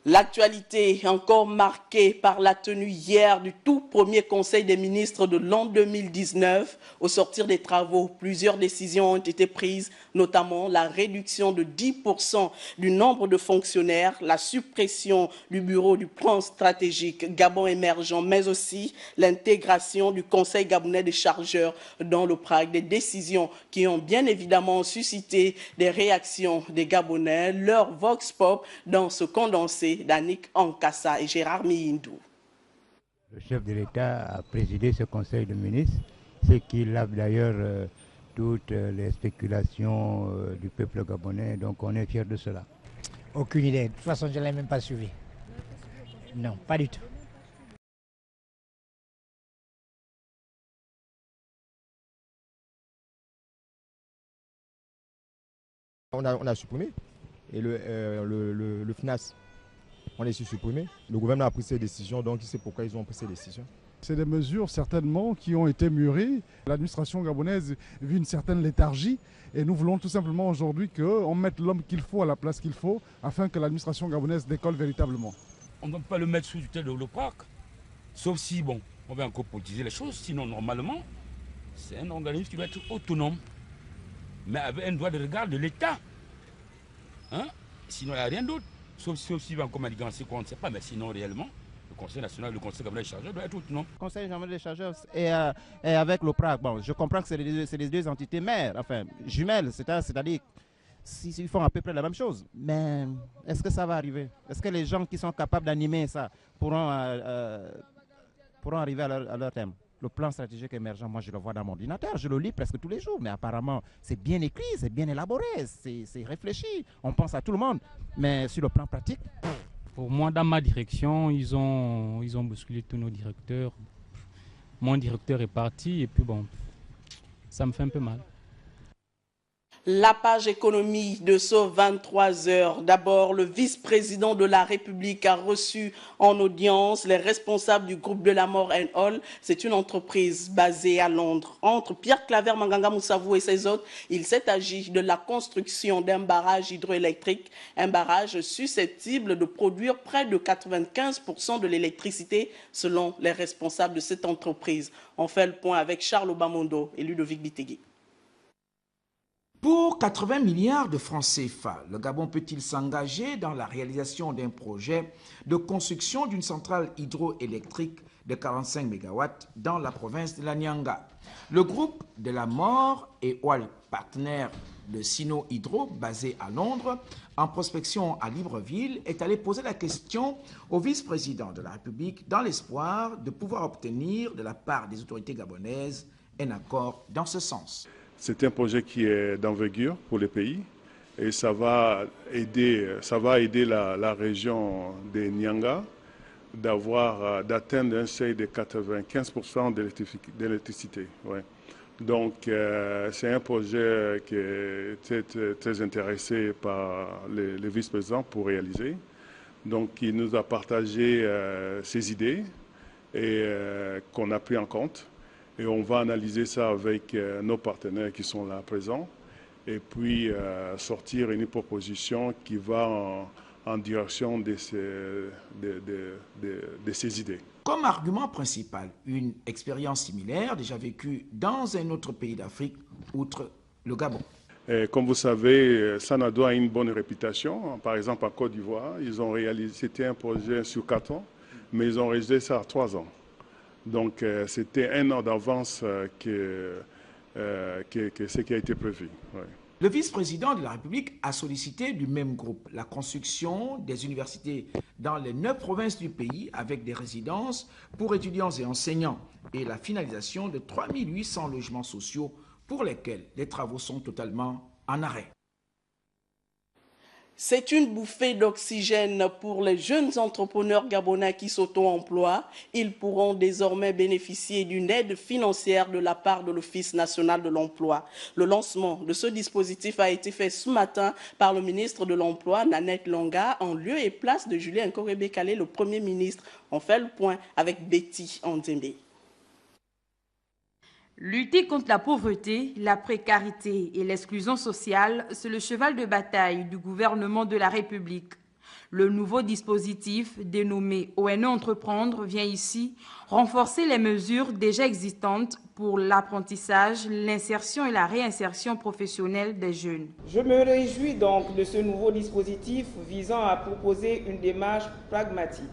L'actualité est encore marquée par la tenue hier du tout premier Conseil des ministres de l'an 2019. Au sortir des travaux, plusieurs décisions ont été prises, notamment la réduction de 10% du nombre de fonctionnaires, la suppression du bureau du plan stratégique Gabon émergent, mais aussi l'intégration du Conseil gabonais des chargeurs dans le PRAC. Des décisions qui ont bien évidemment suscité des réactions des Gabonais. Leur vox pop dans ce condensé d'Annick Ankassa et Gérard Miyindou. Le chef de l'État a présidé ce conseil de ministres, ce qui lave d'ailleurs toutes les spéculations du peuple gabonais, donc on est fiers de cela. Aucune idée, de toute façon je ne l'ai même pas suivi. Non, pas du tout. On a supprimé, et le FNAS, on les a supprimés. Le gouvernement a pris ces décisions, donc il sait pourquoi ils ont pris ces décisions. C'est des mesures certainement qui ont été mûries. L'administration gabonaise vit une certaine léthargie et nous voulons tout simplement aujourd'hui qu'on mette l'homme qu'il faut à la place qu'il faut afin que l'administration gabonaise décolle véritablement. On ne peut pas le mettre sous tutelle de l'OPRAC, sauf si, bon, on va encore politiser les choses, sinon normalement, c'est un organisme qui doit être autonome, mais avec un droit de regard de l'État. Hein? Sinon, il n'y a rien d'autre. Sauf si va encore manigancer quoi, on ne sait pas, mais sinon réellement, le Conseil national, le Conseil gabonais des chargeurs doit être autonome. Le Conseil national des chargeurs et avec l'OPRAC, bon, je comprends que c'est les deux entités mères, enfin jumelles, c'est-à-dire s'ils font à peu près la même chose. Mais est-ce que ça va arriver? Est-ce que les gens qui sont capables d'animer ça pourront arriver à leur terme? Le plan stratégique émergent, moi je le vois dans mon ordinateur, je le lis presque tous les jours, mais apparemment c'est bien écrit, c'est bien élaboré, c'est réfléchi, on pense à tout le monde. Mais sur le plan pratique... Pour moi, dans ma direction, ils ont bousculé tous nos directeurs. Mon directeur est parti et puis bon, ça me fait un peu mal. La page économie de ce 23 heures. D'abord, le vice-président de la République a reçu en audience les responsables du groupe de la Mort Hall. C'est une entreprise basée à Londres. Entre Pierre Claver, Manganga Moussavou et ses autres, il s'est agi de la construction d'un barrage hydroélectrique, un barrage susceptible de produire près de 95% de l'électricité selon les responsables de cette entreprise. On fait le point avec Charles Obamondo et Ludovic Bitegui. Pour 80 milliards de francs CFA, le Gabon peut-il s'engager dans la réalisation d'un projet de construction d'une centrale hydroélectrique de 45 MW dans la province de la Nyanga? Le groupe de la Mort et Oil, partenaire de Sino Hydro, basé à Londres, en prospection à Libreville, est allé poser la question au vice-président de la République dans l'espoir de pouvoir obtenir de la part des autorités gabonaises un accord dans ce sens. C'est un projet qui est d'envergure pour le pays et ça va aider la région des Nyanga d'atteindre un seuil de 95% d'électricité. Ouais. Donc c'est un projet qui est très intéressé par le vice-président pour réaliser. Donc il nous a partagé ses idées et qu'on a pris en compte. Et on va analyser ça avec nos partenaires qui sont là présents et puis sortir une proposition qui va en direction de ces idées. Comme argument principal, une expérience similaire déjà vécue dans un autre pays d'Afrique, outre le Gabon. Et comme vous savez, Sanado a une bonne réputation. Par exemple, en Côte d'Ivoire, ils ont réalisé, c'était un projet sur 4 ans, mais ils ont réalisé ça à 3 ans. Donc, c'était 1 an d'avance que ce qui a été prévu. Ouais. Le vice-président de la République a sollicité du même groupe la construction des universités dans les 9 provinces du pays avec des résidences pour étudiants et enseignants et la finalisation de 3800 logements sociaux pour lesquels les travaux sont totalement en arrêt. C'est une bouffée d'oxygène pour les jeunes entrepreneurs gabonais qui s'auto-emploient. Ils pourront désormais bénéficier d'une aide financière de la part de l'Office national de l'emploi. Le lancement de ce dispositif a été fait ce matin par le ministre de l'Emploi, Nanette Longa, en lieu et place de Julien Nkorebé-Kalé, le Premier ministre. On fait le point avec Betty Andembe. Lutter contre la pauvreté, la précarité et l'exclusion sociale, c'est le cheval de bataille du gouvernement de la République. Le nouveau dispositif dénommé ONE Entreprendre vient ici renforcer les mesures déjà existantes pour l'apprentissage, l'insertion et la réinsertion professionnelle des jeunes. Je me réjouis donc de ce nouveau dispositif visant à proposer une démarche pragmatique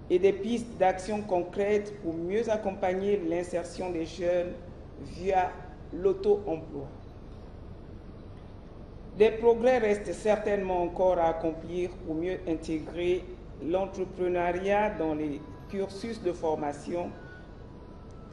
et des pistes d'action concrètes pour mieux accompagner l'insertion des jeunes via l'auto-emploi. Des progrès restent certainement encore à accomplir pour mieux intégrer l'entrepreneuriat dans les cursus de formation,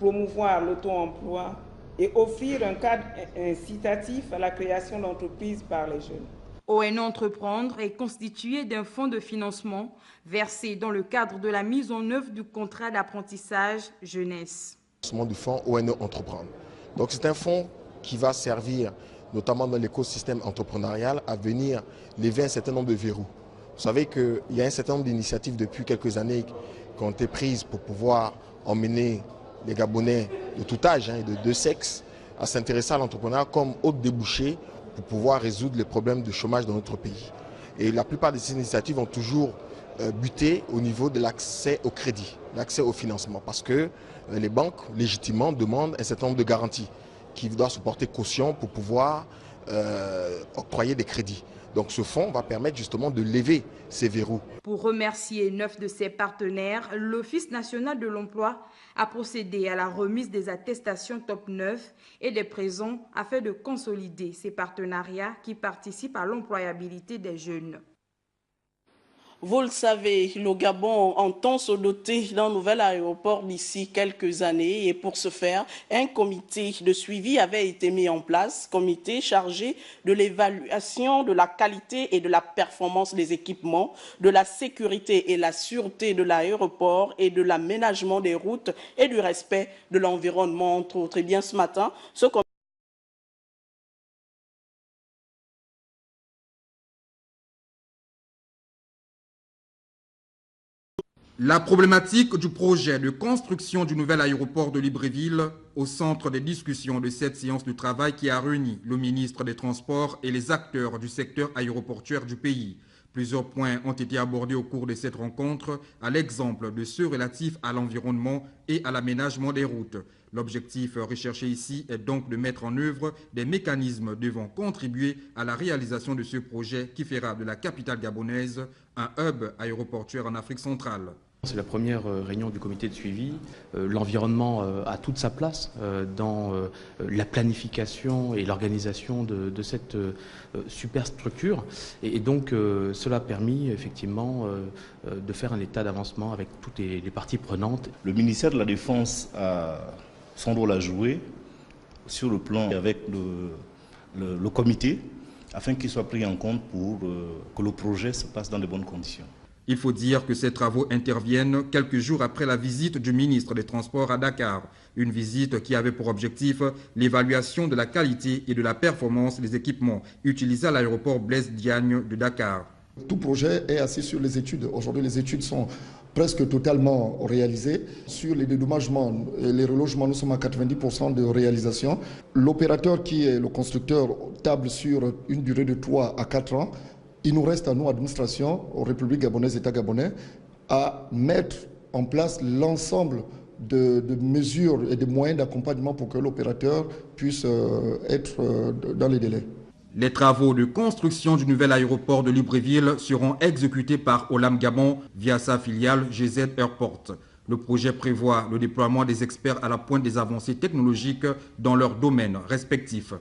promouvoir l'auto-emploi et offrir un cadre incitatif à la création d'entreprises par les jeunes. ONE Entreprendre est constitué d'un fonds de financement versé dans le cadre de la mise en œuvre du contrat d'apprentissage jeunesse. Du fonds ONE Entreprendre. Donc c'est un fonds qui va servir notamment dans l'écosystème entrepreneurial, à venir lever un certain nombre de verrous. Vous savez qu'il y a un certain nombre d'initiatives depuis quelques années qui ont été prises pour pouvoir emmener les Gabonais de tout âge et de deux sexes à s'intéresser à l'entrepreneuriat comme autre débouché pour pouvoir résoudre les problèmes de chômage dans notre pays. Et la plupart de ces initiatives ont toujours buté au niveau de l'accès au crédit, l'accès au financement, parce que les banques, légitimement, demandent un certain nombre de garanties qui doit se porter caution pour pouvoir octroyer des crédits. Donc ce fonds va permettre justement de lever ces verrous. Pour remercier 9 de ses partenaires, l'Office national de l'emploi a procédé à la remise des attestations top 9 et des présents afin de consolider ces partenariats qui participent à l'employabilité des jeunes. Vous le savez, le Gabon entend se doter d'un nouvel aéroport d'ici quelques années et pour ce faire, un comité de suivi avait été mis en place, comité chargé de l'évaluation de la qualité et de la performance des équipements, de la sécurité et la sûreté de l'aéroport et de l'aménagement des routes et du respect de l'environnement, entre autres. Et bien ce matin, ce comité La problématique du projet de construction du nouvel aéroport de Libreville au centre des discussions de cette séance de travail qui a réuni le ministre des Transports et les acteurs du secteur aéroportuaire du pays. Plusieurs points ont été abordés au cours de cette rencontre, à l'exemple de ceux relatifs à l'environnement et à l'aménagement des routes. L'objectif recherché ici est donc de mettre en œuvre des mécanismes devant contribuer à la réalisation de ce projet qui fera de la capitale gabonaise un hub aéroportuaire en Afrique centrale. C'est la première réunion du comité de suivi. L'environnement a toute sa place dans la planification et l'organisation de cette super structure. Et donc cela a permis effectivement de faire un état d'avancement avec toutes les parties prenantes. Le ministère de la Défense a son rôle à jouer sur le plan avec le comité afin qu'il soit pris en compte pour que le projet se passe dans de bonnes conditions. Il faut dire que ces travaux interviennent quelques jours après la visite du ministre des Transports à Dakar. Une visite qui avait pour objectif l'évaluation de la qualité et de la performance des équipements utilisés à l'aéroport Blaise Diagne de Dakar. Tout projet est assis sur les études. Aujourd'hui, les études sont presque totalement réalisées. Sur les dédommagements et les relogements, nous sommes à 90% de réalisation. L'opérateur qui est le constructeur table sur une durée de 3 à 4 ans. Il nous reste à nous, administration, aux Républiques gabonaises, État gabonais, à mettre en place l'ensemble de mesures et de moyens d'accompagnement pour que l'opérateur puisse être dans les délais. Les travaux de construction du nouvel aéroport de Libreville seront exécutés par Olam Gabon via sa filiale GZ Airport. Le projet prévoit le déploiement des experts à la pointe des avancées technologiques dans leurs domaines respectifs.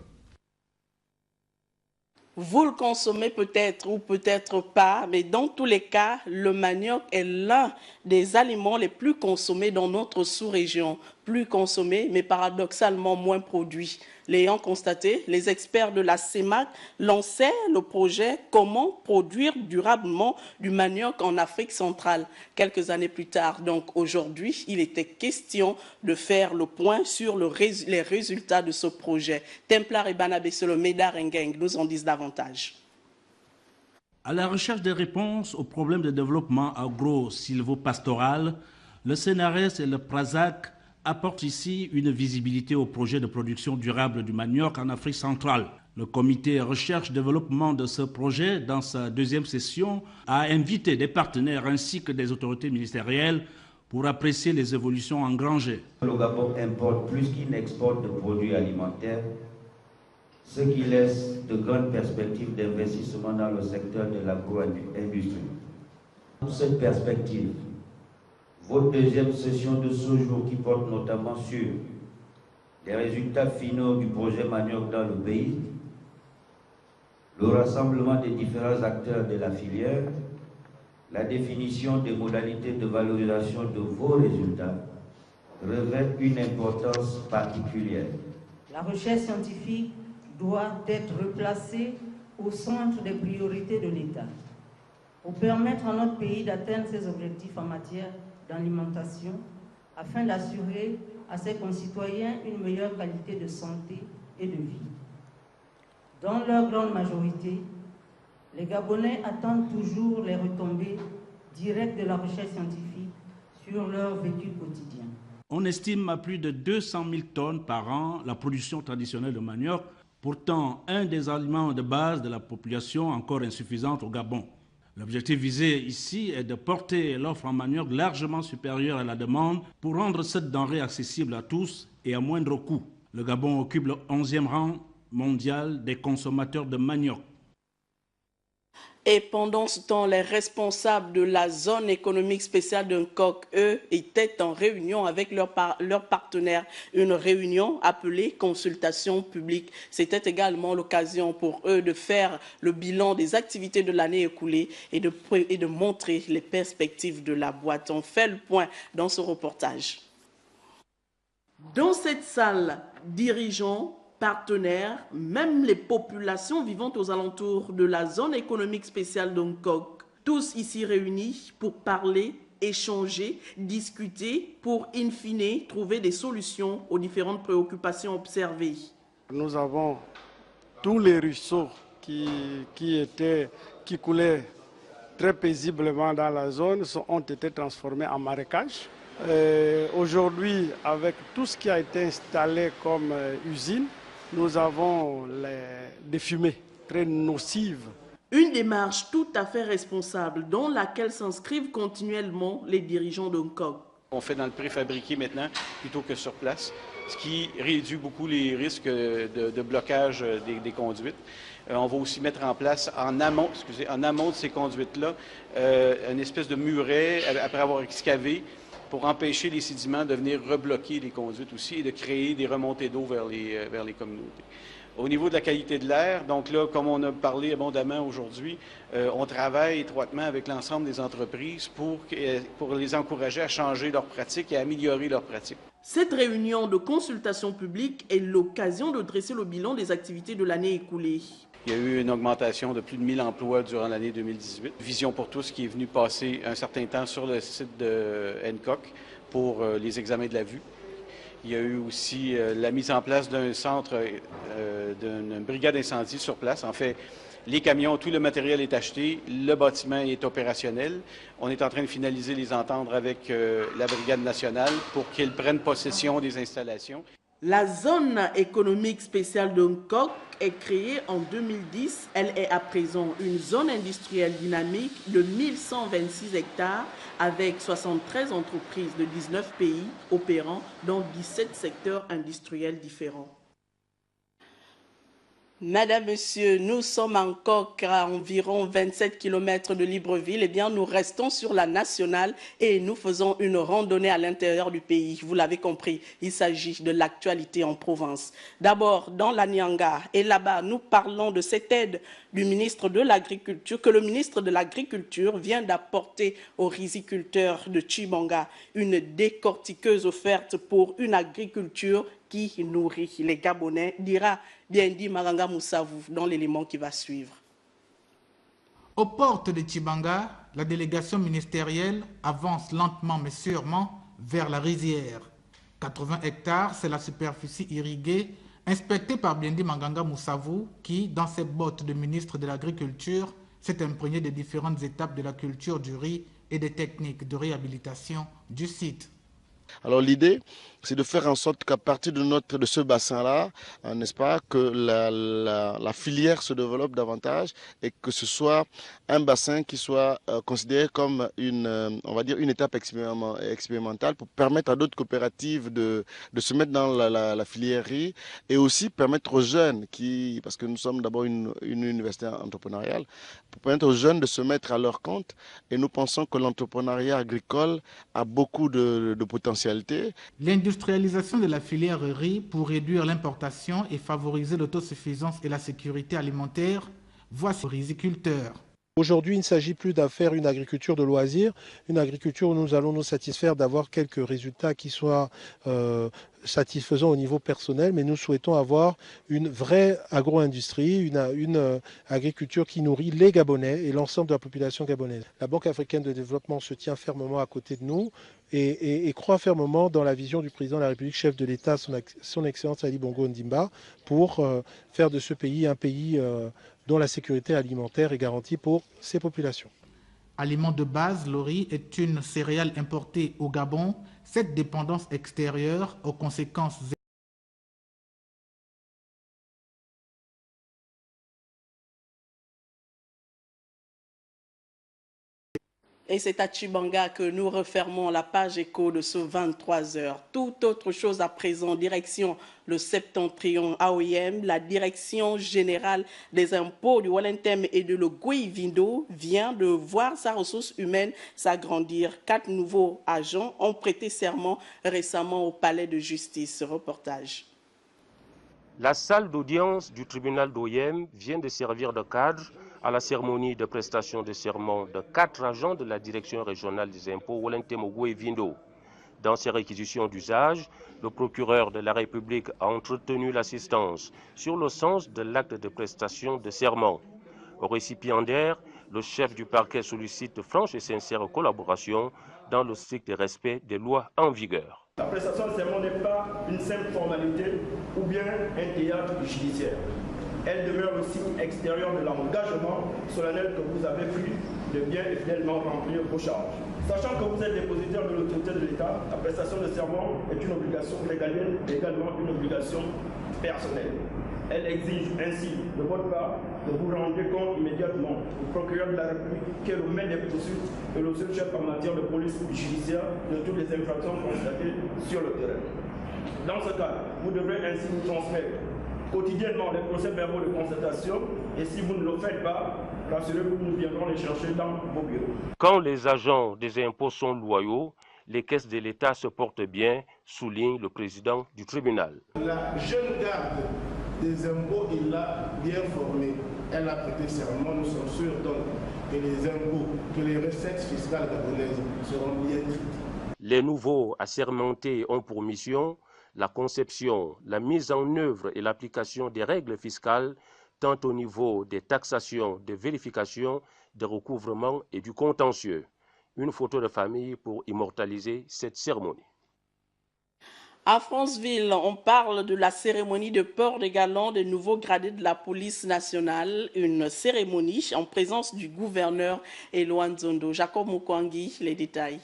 Vous le consommez peut-être ou peut-être pas, mais dans tous les cas, le manioc est l'un des aliments les plus consommés dans notre sous-région. Plus consommé, mais paradoxalement moins produit. L'ayant constaté, les experts de la CEMAC lançaient le projet « Comment produire durablement du manioc en Afrique centrale ». Quelques années plus tard, donc aujourd'hui, il était question de faire le point sur les résultats de ce projet. Templar et Banabesselo Médarengeng nous en disent davantage. À la recherche des réponses aux problèmes de développement agro-silvopastoral, le CNRS et le PRASAC apportent ici une visibilité au projet de production durable du manioc en Afrique centrale. Le comité recherche-développement de ce projet, dans sa deuxième session, a invité des partenaires ainsi que des autorités ministérielles pour apprécier les évolutions engrangées. Le Gabon importe plus qu'il n'exporte de produits alimentaires, ce qui laisse de grandes perspectives d'investissement dans le secteur de l'agro-industrie. Pour cette perspective, votre deuxième session de ce jour qui porte notamment sur les résultats finaux du projet manioc dans le pays, le rassemblement des différents acteurs de la filière, la définition des modalités de valorisation de vos résultats revêt une importance particulière. La recherche scientifique doit être replacée au centre des priorités de l'État pour permettre à notre pays d'atteindre ses objectifs en matière d'alimentation afin d'assurer à ses concitoyens une meilleure qualité de santé et de vie. Dans leur grande majorité, les Gabonais attendent toujours les retombées directes de la recherche scientifique sur leur vécu quotidien. On estime à plus de 200 000 tonnes par an la production traditionnelle de manioc, pourtant un des aliments de base de la population encore insuffisante au Gabon. L'objectif visé ici est de porter l'offre en manioc largement supérieure à la demande pour rendre cette denrée accessible à tous et à moindre coût. Le Gabon occupe le 11e rang mondial des consommateurs de manioc. Et pendant ce temps, les responsables de la zone économique spéciale de Nkok, eux, étaient en réunion avec leurs partenaires. Une réunion appelée consultation publique. C'était également l'occasion pour eux de faire le bilan des activités de l'année écoulée et de montrer les perspectives de la boîte. On fait le point dans ce reportage. Dans cette salle, dirigeants, partenaires, même les populations vivant aux alentours de la zone économique spéciale de Nkok, tous ici réunis pour parler, échanger, discuter, pour in fine trouver des solutions aux différentes préoccupations observées. Nous avons tous les ruisseaux qui coulaient très paisiblement dans la zone ont été transformés en marécages. Aujourd'hui, avec tout ce qui a été installé comme usine, nous avons des fumées très nocives. Une démarche tout à fait responsable dans laquelle s'inscrivent continuellement les dirigeants de Nkok. On fait dans le préfabriqué maintenant plutôt que sur place, ce qui réduit beaucoup les risques de blocage des conduites. On va aussi mettre en place en amont de ces conduites-là une espèce de muret après avoir excavé pour empêcher les sédiments de venir rebloquer les conduites aussi et de créer des remontées d'eau vers les communautés. Au niveau de la qualité de l'air, donc là, comme on a parlé abondamment aujourd'hui, on travaille étroitement avec l'ensemble des entreprises pour les encourager à changer leurs pratiques et à améliorer leurs pratiques. Cette réunion de consultation publique est l'occasion de dresser le bilan des activités de l'année écoulée. Il y a eu une augmentation de plus de 1000 emplois durant l'année 2018. Vision pour tous qui est venu passer un certain temps sur le site de Nkok pour les examens de la vue. Il y a eu aussi la mise en place d'un centre, d'une brigade incendie sur place. En fait, les camions, tout le matériel est acheté, le bâtiment est opérationnel. On est en train de finaliser les ententes avec la brigade nationale pour qu'ils prennent possession des installations. La zone économique spéciale de Nkok est créée en 2010. Elle est à présent une zone industrielle dynamique de 1126 hectares avec 73 entreprises de 19 pays opérant dans 17 secteurs industriels différents. Madame, Monsieur, nous sommes encore à environ 27 km de Libreville. Eh bien, nous restons sur la nationale et nous faisons une randonnée à l'intérieur du pays. Vous l'avez compris, il s'agit de l'actualité en province. D'abord, dans la Nyanga. Et là-bas, nous parlons de cette aide du ministre de l'Agriculture, que le ministre de l'Agriculture vient d'apporter aux riziculteurs de Tchibanga. Une décortiqueuse offerte pour une agriculture qui nourrit les Gabonais, dira bien dit Maranga Moussavou dans l'élément qui va suivre. Aux portes de Tchibanga, la délégation ministérielle avance lentement mais sûrement vers la rizière. 80 hectares, c'est la superficie irriguée inspectée par Biendi Manganga Moussavou qui, dans ses bottes de ministre de l'Agriculture, s'est imprégné des différentes étapes de la culture du riz et des techniques de réhabilitation du site. Alors l'idée, c'est de faire en sorte qu'à partir de ce bassin-là, n'est-ce pas, que la filière se développe davantage et que ce soit un bassin qui soit considéré comme on va dire une étape expérimentale pour permettre à d'autres coopératives de se mettre dans la filière riz et aussi permettre aux jeunes parce que nous sommes d'abord une université entrepreneuriale, pour permettre aux jeunes de se mettre à leur compte. Et nous pensons que l'entrepreneuriat agricole a beaucoup de potentialités. L'industrialisation de la filière riz pour réduire l'importation et favoriser l'autosuffisance et la sécurité alimentaire, voici les riziculteurs. Aujourd'hui, il ne s'agit plus de faire une agriculture de loisirs, une agriculture où nous allons nous satisfaire d'avoir quelques résultats qui soient satisfaisants au niveau personnel, mais nous souhaitons avoir une vraie agro-industrie, une agriculture qui nourrit les Gabonais et l'ensemble de la population gabonaise. La Banque africaine de développement se tient fermement à côté de nous et croit fermement dans la vision du président de la République, chef de l'État, son Excellence Ali Bongo Ondimba, pour faire de ce pays un pays dont la sécurité alimentaire est garantie pour ses populations. Aliment de base, le riz est une céréale importée au Gabon. Cette dépendance extérieure aux conséquences Et c'est à Tchibanga que nous refermons la page écho de ce 23h. Toute autre chose à présent, direction le septentrion AOIM, la direction générale des impôts du Wallentem et de l'Ogooué-Vindo vient de voir sa ressource humaine s'agrandir. 4 nouveaux agents ont prêté serment récemment au palais de justice. Reportage. La salle d'audience du tribunal d'OIM vient de servir de cadre à la cérémonie de prestation de serment de 4 agents de la direction régionale des impôts Wallentem Ogooué-Vindo. Dans ces réquisitions d'usage, le procureur de la République a entretenu l'assistance sur le sens de l'acte de prestation de serment. Au récipiendaire, le chef du parquet sollicite de franche et sincère collaboration dans le strict respect des lois en vigueur. La prestation de serment n'est pas une simple formalité ou bien un théâtre judiciaire. Elle demeure le signe extérieur de l'engagement solennel que vous avez pris de bien et fidèlement remplir vos charges. Sachant que vous êtes dépositaire de l'autorité de l'État, la prestation de serment est une obligation régalienne et également une obligation personnelle. Elle exige ainsi de votre part de vous rendre compte immédiatement au procureur de la République qui est le maître des poursuites et le seul chef en matière de police judiciaire de toutes les infractions constatées sur le terrain. Dans ce cas, vous devrez ainsi nous transmettre quotidiennement les procès-verbaux de constatation et si vous ne le faites pas, rassurez-vous que nous viendrons les chercher dans vos bureaux. Quand les agents des impôts sont loyaux, les caisses de l'État se portent bien, souligne le président du tribunal. La jeune garde des impôts, il l'a bien formée. Elle a prêté serment, nous sommes sûrs donc que les impôts, que les recettes fiscales gabonaises seront bien traitées. Les nouveaux assermentés ont pour mission la conception, la mise en œuvre et l'application des règles fiscales, tant au niveau des taxations, des vérifications, des recouvrements et du contentieux. Une photo de famille pour immortaliser cette cérémonie. À Franceville, on parle de la cérémonie de port de galons des nouveaux gradés de la police nationale. Une cérémonie en présence du gouverneur Eloan Zondo. Jacob Mukwangi, les détails.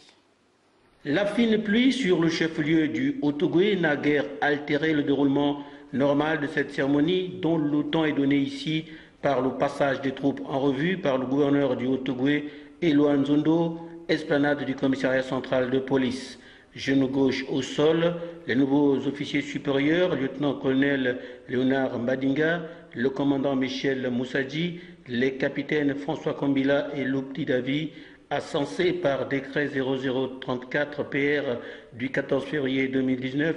La fine pluie sur le chef-lieu du Haut-Ogooué n'a guère altéré le déroulement normal de cette cérémonie dont le temps est donné ici par le passage des troupes en revue par le gouverneur du Haut-Ogooué, Eloan Zondo, esplanade du commissariat central de police. Genou gauche au sol, les nouveaux officiers supérieurs, lieutenant-colonel Léonard Mbadinga, le commandant Michel Moussadji, les capitaines François Kombila et Loupti Davi, ascensés par décret 0034 PR du 14 février 2019,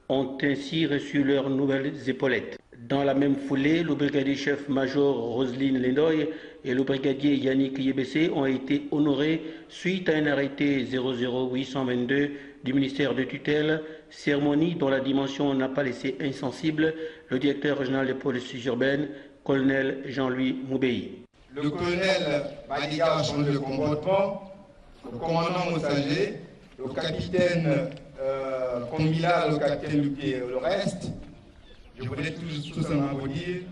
ont ainsi reçu leurs nouvelles épaulettes. Dans la même foulée, le brigadier chef-major Roselyne Lendoy et le brigadier Yannick Yebessé ont été honorés suite à un arrêté 00822 du ministère de tutelle, cérémonie dont la dimension n'a pas laissé insensible le directeur régional des polices urbaines, colonel Jean-Louis Moubéi. Le colonel Madiga a changé le comportement, le commandant Moussadji, le capitaine Kombila, le capitaine Lupier et le reste. Je voulais tout simplement vous dire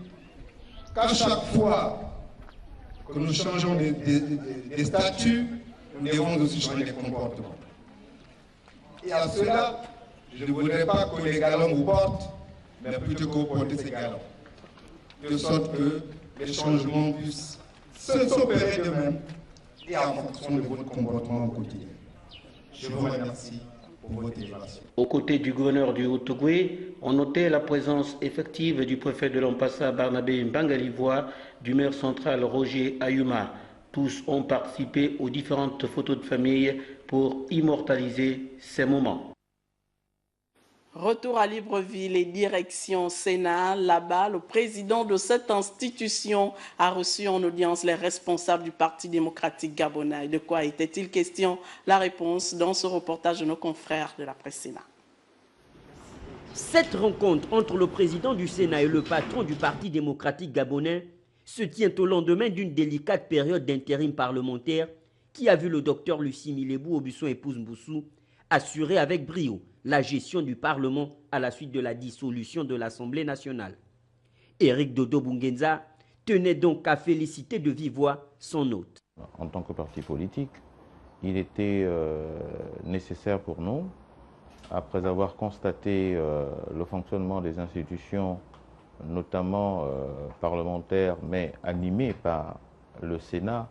qu'à chaque fois que nous changeons des statuts, nous devons aussi changer des comportements. Et à cela, Je ne voudrais pas que les galons vous portent, mais plutôt que vous portez ces galons. De sorte que les changements puissent s'opérer de même et en fonction de votre comportement au quotidien. Je vous remercie pour votre évaluation. Aux côtés du gouverneur du Haut-Ogooué, on notait la présence effective du préfet de l'Ampassa Barnabé Mbangalivoire, du maire central Roger Ayuma. Tous ont participé aux différentes photos de famille pour immortaliser ces moments. Retour à Libreville et direction Sénat. Là-bas, le président de cette institution a reçu en audience les responsables du Parti démocratique gabonais. De quoi était-il question? La réponse dans ce reportage de nos confrères de la presse Sénat. Cette rencontre entre le président du Sénat et le patron du Parti démocratique gabonais se tient au lendemain d'une délicate période d'intérim parlementaire qui a vu le docteur Lucie Milebou Aubusson épouse Mboussou assurer avec brio la gestion du Parlement à la suite de la dissolution de l'Assemblée nationale. Éric Dodo Bungenza tenait donc à féliciter de vive voix son hôte. En tant que parti politique, il était nécessaire pour nous, après avoir constaté le fonctionnement des institutions, notamment parlementaires, mais animées par le Sénat,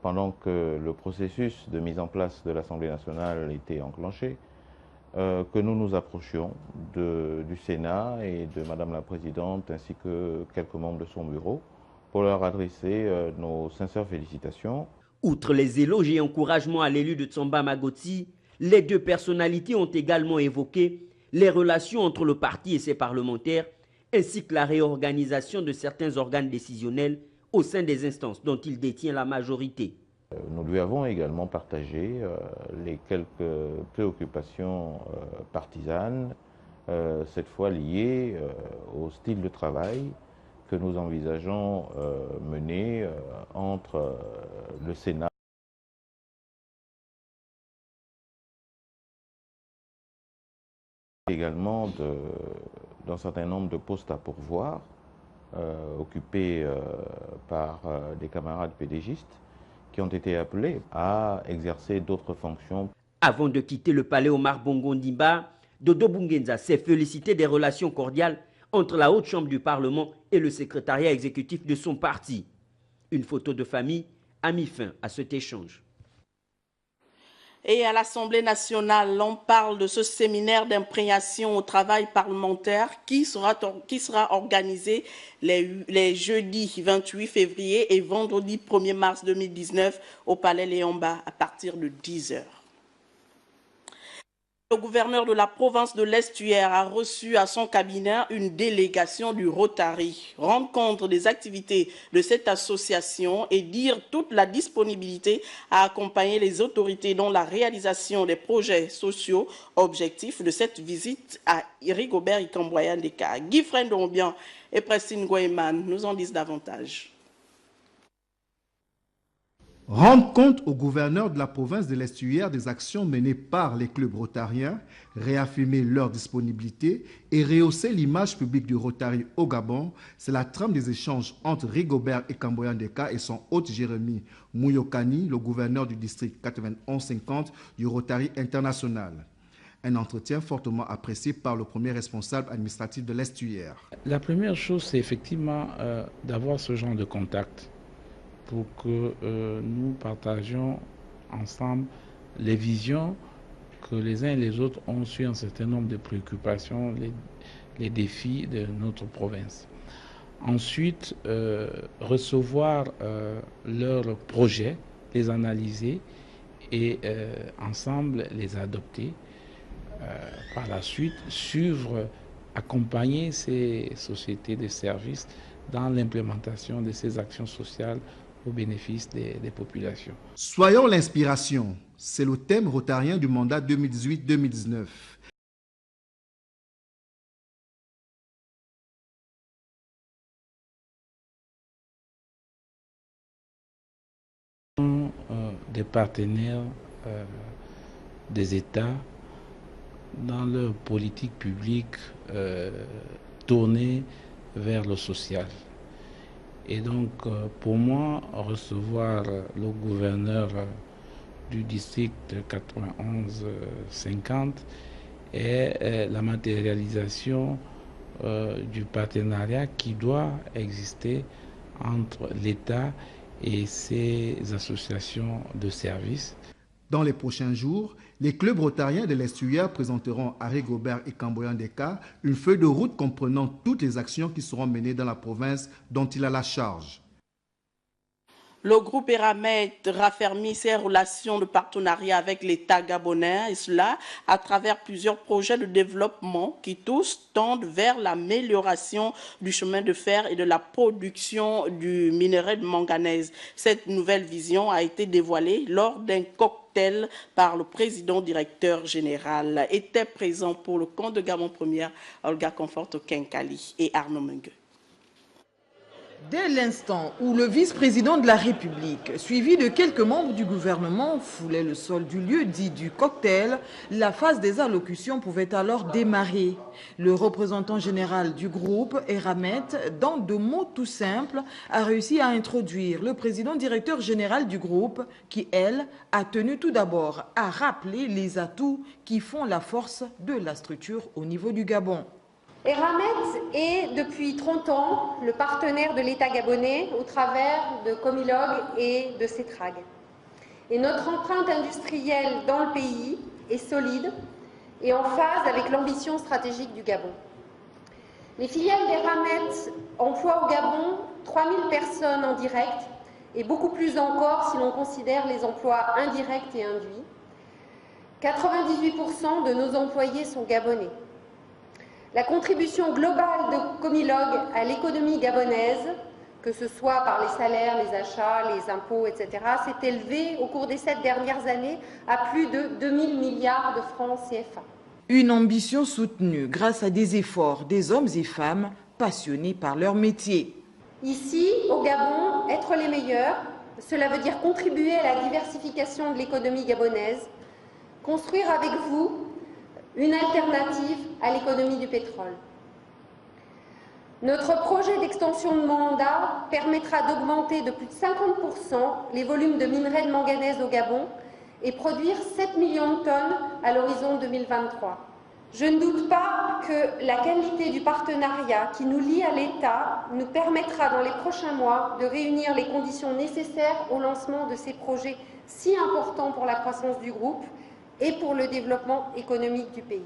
pendant que le processus de mise en place de l'Assemblée nationale était enclenché, que nous nous approchions du Sénat et de Madame la Présidente ainsi que quelques membres de son bureau pour leur adresser nos sincères félicitations. Outre les éloges et encouragements à l'élu de Tsamba Magoti, les deux personnalités ont également évoqué les relations entre le parti et ses parlementaires ainsi que la réorganisation de certains organes décisionnels au sein des instances dont il détient la majorité. Nous lui avons également partagé les quelques préoccupations partisanes, cette fois liées au style de travail que nous envisageons mener entre le Sénat et également d'un certain nombre de postes à pourvoir occupés par des camarades pédégistes qui ont été appelés à exercer d'autres fonctions. Avant de quitter le palais Omar Bongo Ndimba, Dodo Bungenza s'est félicité des relations cordiales entre la haute chambre du Parlement et le secrétariat exécutif de son parti. Une photo de famille a mis fin à cet échange. Et à l'Assemblée nationale, on parle de ce séminaire d'imprégnation au travail parlementaire qui sera organisé les jeudis 28 février et vendredi 1er mars 2019 au Palais Léon-Mba à partir de 10 h. Le gouverneur de la province de l'Estuaire a reçu à son cabinet une délégation du Rotary, rendre compte des activités de cette association et dire toute la disponibilité à accompagner les autorités dans la réalisation des projets sociaux. Objectif de cette visite à Rigobert Ikamboyan Deka. Guy Frendonbian et Prestine Goeman nous en disent davantage. Rendre compte au gouverneur de la province de l'Estuaire des actions menées par les clubs rotariens, réaffirmer leur disponibilité et rehausser l'image publique du Rotary au Gabon, c'est la trame des échanges entre Rigobert Ikamboyan Deka et son hôte Jérémy Mouyokani, le gouverneur du district 9150 du Rotary international. Un entretien fortement apprécié par le premier responsable administratif de l'Estuaire. La première chose, c'est effectivement d'avoir ce genre de contact pour que nous partagions ensemble les visions que les uns et les autres ont sur un certain nombre de préoccupations, les défis de notre province. Ensuite, recevoir leurs projets, les analyser et ensemble les adopter. Par la suite, suivre, accompagner ces sociétés de services dans l'implémentation de ces actions sociales au bénéfice des populations. Soyons l'inspiration, c'est le thème rotarien du mandat 2018-2019. Des partenaires des États dans leur politique publique tournée vers le social. Et donc, pour moi, recevoir le gouverneur du district 91-50 est la matérialisation du partenariat qui doit exister entre l'État et ces associations de services. Dans les prochains jours, les clubs rotariens de l'Estuaire présenteront à Rigobert et Camboyan-Deka une feuille de route comprenant toutes les actions qui seront menées dans la province dont il a la charge. Le groupe Eramet raffermit ses relations de partenariat avec l'État gabonais, et cela à travers plusieurs projets de développement qui tous tendent vers l'amélioration du chemin de fer et de la production du minerai de manganèse. Cette nouvelle vision a été dévoilée lors d'un cocktail par le président directeur général. Était présent pour le compte de Gabon Première, Olga Conforto-Kenkali et Arnaud Mengue. Dès l'instant où le vice-président de la République, suivi de quelques membres du gouvernement, foulait le sol du lieu dit du cocktail, la phase des allocutions pouvait alors démarrer. Le représentant général du groupe, Eramet, dans de mots tout simples, a réussi à introduire le président directeur général du groupe qui, elle, a tenu tout d'abord à rappeler les atouts qui font la force de la structure au niveau du Gabon. Eramet est depuis 30 ans le partenaire de l'État gabonais au travers de Comilog et de Cetrag. Et notre empreinte industrielle dans le pays est solide et en phase avec l'ambition stratégique du Gabon. Les filiales d'Eramet emploient au Gabon 3000 personnes en direct et beaucoup plus encore si l'on considère les emplois indirects et induits. 98% de nos employés sont gabonais. La contribution globale de Comilog à l'économie gabonaise, que ce soit par les salaires, les achats, les impôts, etc., s'est élevée au cours des 7 dernières années à plus de 2000 milliards de francs CFA. Une ambition soutenue grâce à des efforts des hommes et femmes passionnés par leur métier. Ici, au Gabon, être les meilleurs, cela veut dire contribuer à la diversification de l'économie gabonaise, construire avec vous une alternative à l'économie du pétrole. Notre projet d'extension de mandat permettra d'augmenter de plus de 50% les volumes de minerai de manganèse au Gabon et produire 7 millions de tonnes à l'horizon 2023. Je ne doute pas que la qualité du partenariat qui nous lie à l'État nous permettra dans les prochains mois de réunir les conditions nécessaires au lancement de ces projets si importants pour la croissance du groupe et pour le développement économique du pays.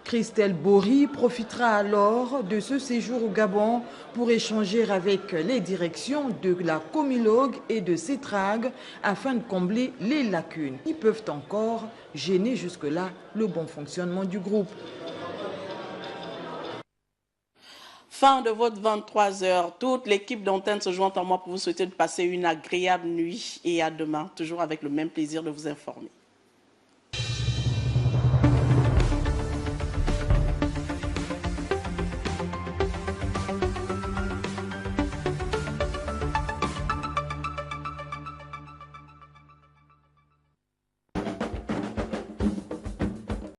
Christelle Bory profitera alors de ce séjour au Gabon pour échanger avec les directions de la Comilog et de Cetrag afin de combler les lacunes qui peuvent encore gêner jusque-là le bon fonctionnement du groupe. Fin de votre 23h. Toute l'équipe d'Antenne se joint en moi pour vous souhaiter de passer une agréable nuit et à demain, toujours avec le même plaisir de vous informer.